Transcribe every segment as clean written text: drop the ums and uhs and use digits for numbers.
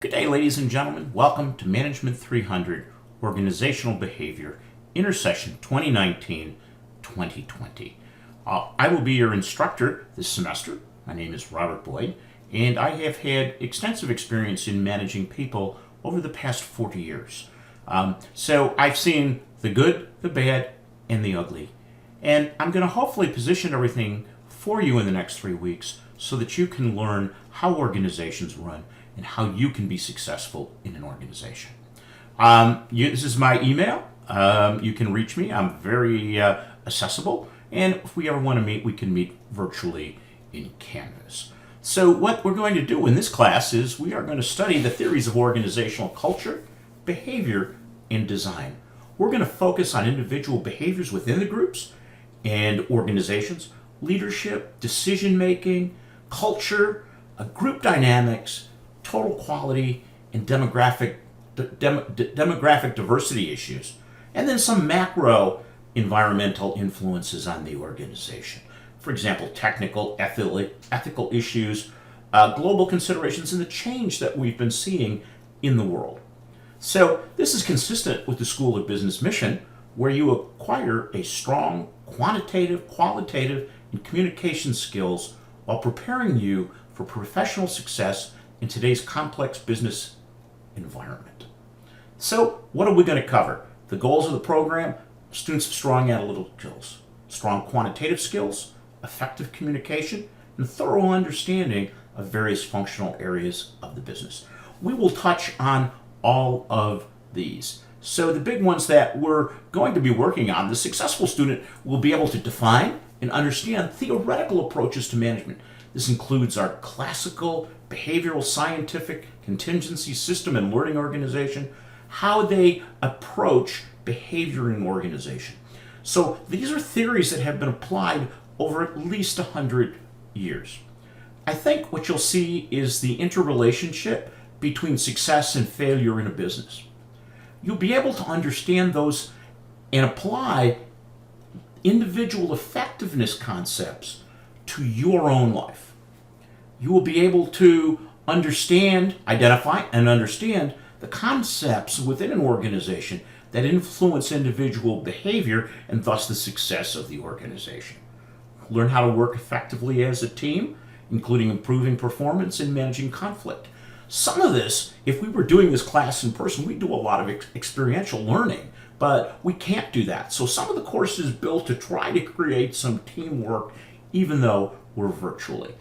Good day, ladies and gentlemen. Welcome to Management 300 Organizational Behavior Intersession 2019-2020. I will be your instructor this semester. My name is Robert Boyd, and I have had extensive experience in managing people over the past 40 years. So I've seen the good, the bad, and the ugly. And I'm going to hopefully position everything for you in the next 3 weeks so that you can learn how organizations run and how you can be successful in an organization. This is my email. You can reach me. I'm very accessible. And if we ever want to meet, we can meet virtually in Canvas. So what we're going to do in this class is we are going to study the theories of organizational culture, behavior, and design. We're going to focus on individual behaviors within the groups and organizations, leadership, decision-making, culture, group dynamics, total quality, and demographic diversity issues, and then some macro environmental influences on the organization. For example, technical, ethical issues, global considerations, and the change that we've been seeing in the world. So this is consistent with the School of Business mission, where you acquire a strong quantitative, qualitative, and communication skills while preparing you for professional success in today's complex business environment. So what are we going to cover? The goals of the program: students have strong analytical skills, strong quantitative skills, effective communication, and thorough understanding of various functional areas of the business. We will touch on all of these. So the big ones that we're going to be working on: the successful student will be able to define and understand theoretical approaches to management. This includes our classical behavioral scientific contingency system and learning organization, how they approach behavior in organization. So these are theories that have been applied over at least 100 years. I think what you'll see is the interrelationship between success and failure in a business. You'll be able to understand those and apply individual effectiveness concepts to your own life. You will be able to understand, identify, and understand the concepts within an organization that influence individual behavior and thus the success of the organization. Learn how to work effectively as a team, including improving performance and managing conflict. Some of this, if we were doing this class in person, we'd do a lot of experiential learning, but we can't do that. So some of the course is built to try to create some teamwork, even though we're virtually.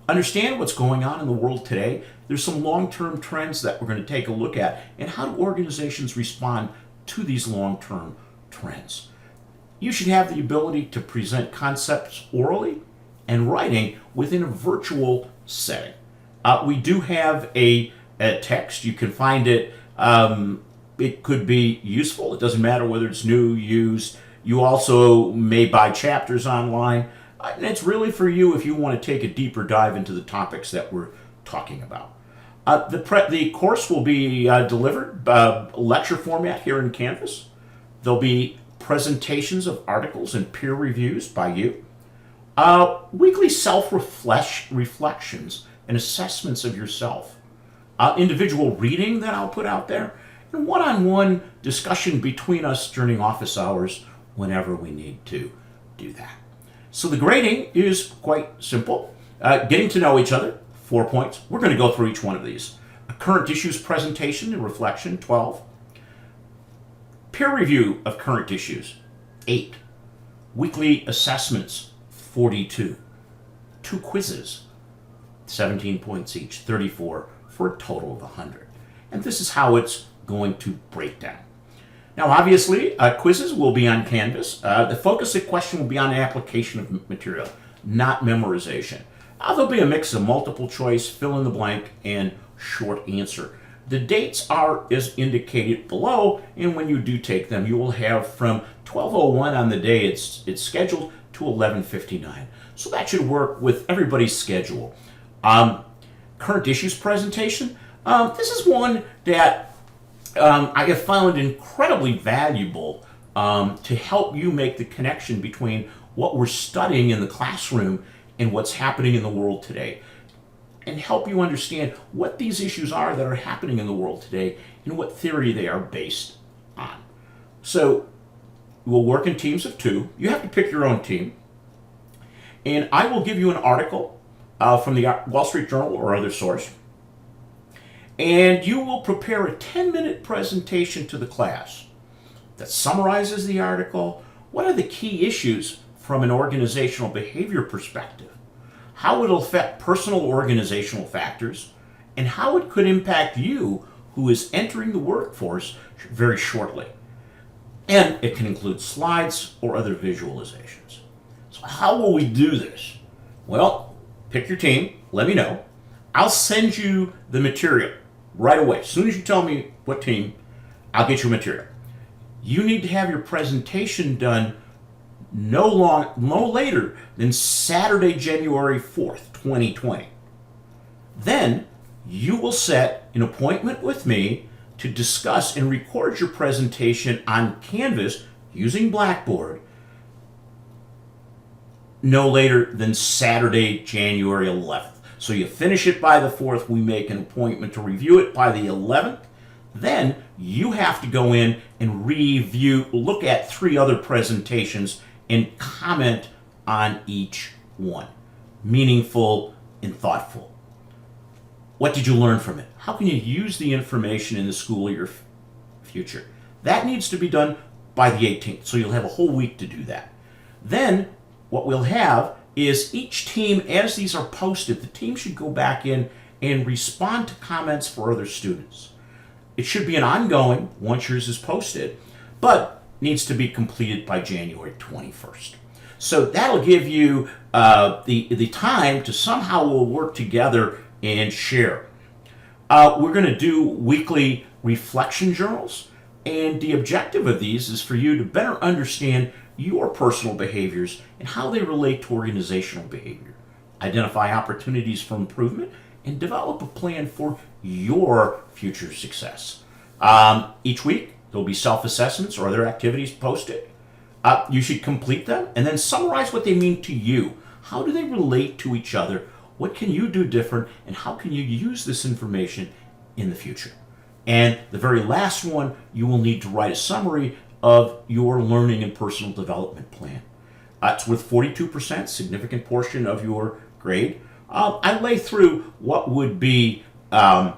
Understand what's going on in the world today. There's some long-term trends that we're going to take a look at, and how do organizations respond to these long-term trends. You should have the ability to present concepts orally and writing within a virtual setting. We do have a text. You can find it. It could be useful. It doesn't matter whether it's new, used. You also may buy chapters online. And it's really for you if you want to take a deeper dive into the topics that we're talking about. The course will be delivered lecture format here in Canvas. There'll be presentations of articles and peer reviews by you. Weekly self-reflections and assessments of yourself. Individual reading that I'll put out there. And one-on-one discussion between us during office hours whenever we need to do that. So the grading is quite simple. Getting to know each other, 4 points. We're going to go through each one of these. A current issues presentation and reflection, 12. Peer review of current issues, 8. Weekly assessments, 42. 2 quizzes, 17 points each, 34, for a total of 100. And this is how it's going to break down. Now, obviously, quizzes will be on Canvas. The focus of the question will be on application of material, not memorization. There'll be a mix of multiple choice, fill in the blank, and short answer. The dates are as indicated below, and when you do take them, you will have from 12:01 on the day it's scheduled to 11:59. So that should work with everybody's schedule. Current issues presentation. This is one that I have found incredibly valuable to help you make the connection between what we're studying in the classroom and what's happening in the world today. and help you understand what these issues are that are happening in the world today and what theory they are based on. So we'll work in teams of 2. You have to pick your own team. And I will give you an article from the Wall Street Journal or other source. And you will prepare a 10-minute presentation to the class that summarizes the article. What are the key issues from an organizational behavior perspective? How it will affect personal organizational factors, and how it could impact you who is entering the workforce very shortly. And it can include slides or other visualizations. So how will we do this? Well, pick your team, let me know. I'll send you the material right away. As soon as you tell me what team, I'll get you material. You need to have your presentation done no later than Saturday, January 4th, 2020. Then you will set an appointment with me to discuss and record your presentation on Canvas using Blackboard no later than Saturday, January 11th. So you finish it by the 4th, we make an appointment to review it by the 11th. Then you have to go in and look at 3 other presentations and comment on each one. Meaningful and thoughtful. What did you learn from it? How can you use the information in the school of your future? That needs to be done by the 18th, so you'll have a whole week to do that. Then what we'll have is each team, as these are posted, the team should go back in and respond to comments for other students. It should be an ongoing, once yours is posted, but needs to be completed by January 21st. So that'll give you the time to somehow we'll work together and share. We're going to do weekly reflection journals, and the objective of these is for you to better understand your personal behaviors and how they relate to organizational behavior. Identify opportunities for improvement and develop a plan for your future success. Each week, there'll be self-assessments or other activities posted. You should complete them and then summarize what they mean to you. How do they relate to each other? What can you do different, and how can you use this information in the future? And the very last one, you will need to write a summary of your learning and personal development plan. It's worth 42%, significant portion of your grade. I lay through what would be, how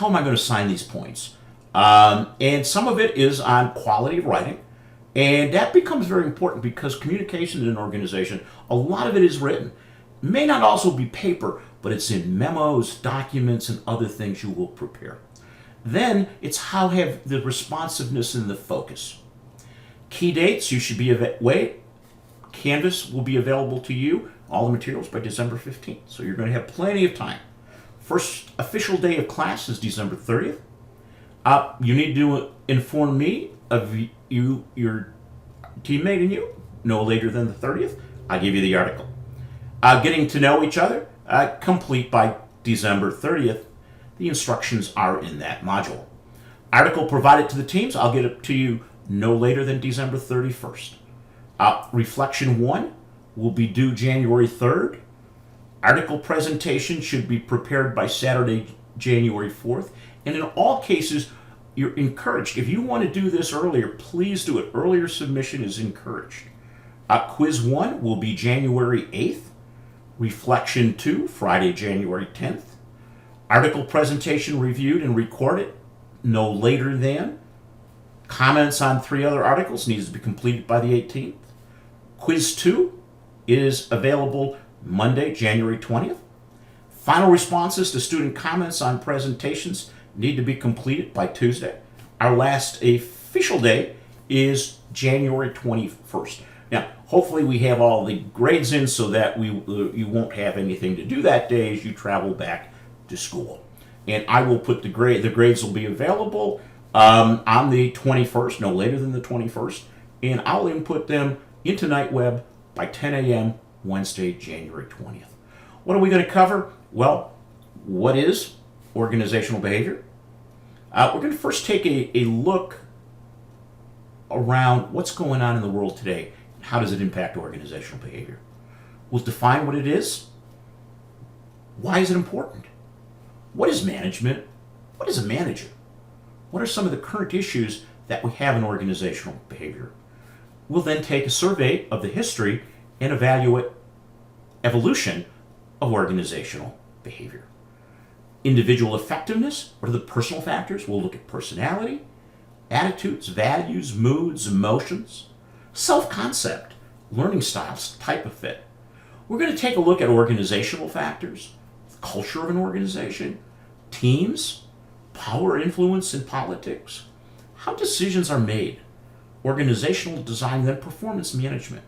am I going to assign these points? And some of it is on quality of writing. And that becomes very important because communication in an organization, a lot of it is written. It may not also be paper, but it's in memos, documents, and other things you will prepare. Then it's how have the responsiveness and the focus. Key dates, you should be Canvas will be available to you, all the materials, by December 15th. So you're going to have plenty of time. First official day of class is December 30th. You need to inform me of your teammate and you no later than the 30th. I'll give you the article. Getting to know each other, complete by December 30th. The instructions are in that module. Article provided to the teams, I'll get it to you no later than December 31st. Reflection 1 will be due January 3rd. Article presentation should be prepared by Saturday, January 4th. And in all cases, you're encouraged. If you want to do this earlier, please do it. Earlier submission is encouraged. Quiz 1 will be January 8th. Reflection 2, Friday, January 10th. Article presentation reviewed and recorded no later than. Comments on 3 other articles needs to be completed by the 18th. Quiz 2 is available Monday, January 20th. Final responses to student comments on presentations need to be completed by Tuesday. Our last official day is January 21st. Now, hopefully we have all the grades in so that you won't have anything to do that day as you travel back to school. And I will put the grades will be available on the 21st, no later than the 21st, and I'll input them into NightWeb by 10 a.m. Wednesday, January 20th. What are we going to cover? Well, what is organizational behavior? We're going to first take a look around what's going on in the world today. How does it impact organizational behavior? We'll define what it is. Why is it important? What is management? What is a manager? What are some of the current issues that we have in organizational behavior? We'll then take a survey of the history and evaluate evolution of organizational behavior. Individual effectiveness, what are the personal factors? We'll look at personality, attitudes, values, moods, emotions, self-concept, learning styles, type of fit. We're going to take a look at organizational factors, the culture of an organization, teams, power, influence in politics, how decisions are made, organizational design, then performance management.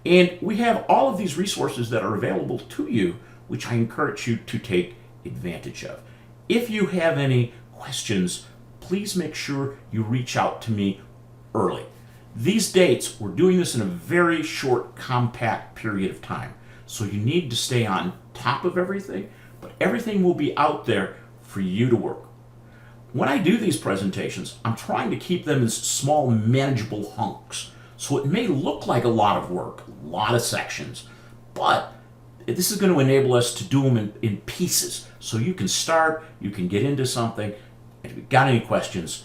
And we have all of these resources that are available to you, which I encourage you to take advantage of. If you have any questions, please make sure you reach out to me early. These dates, we're doing this in a very short, compact period of time. So you need to stay on top of everything, but everything will be out there for you to work. When I do these presentations, I'm trying to keep them as small, manageable hunks. So it may look like a lot of work, a lot of sections, but this is going to enable us to do them in pieces. So you can start, you can get into something, and if you've got any questions,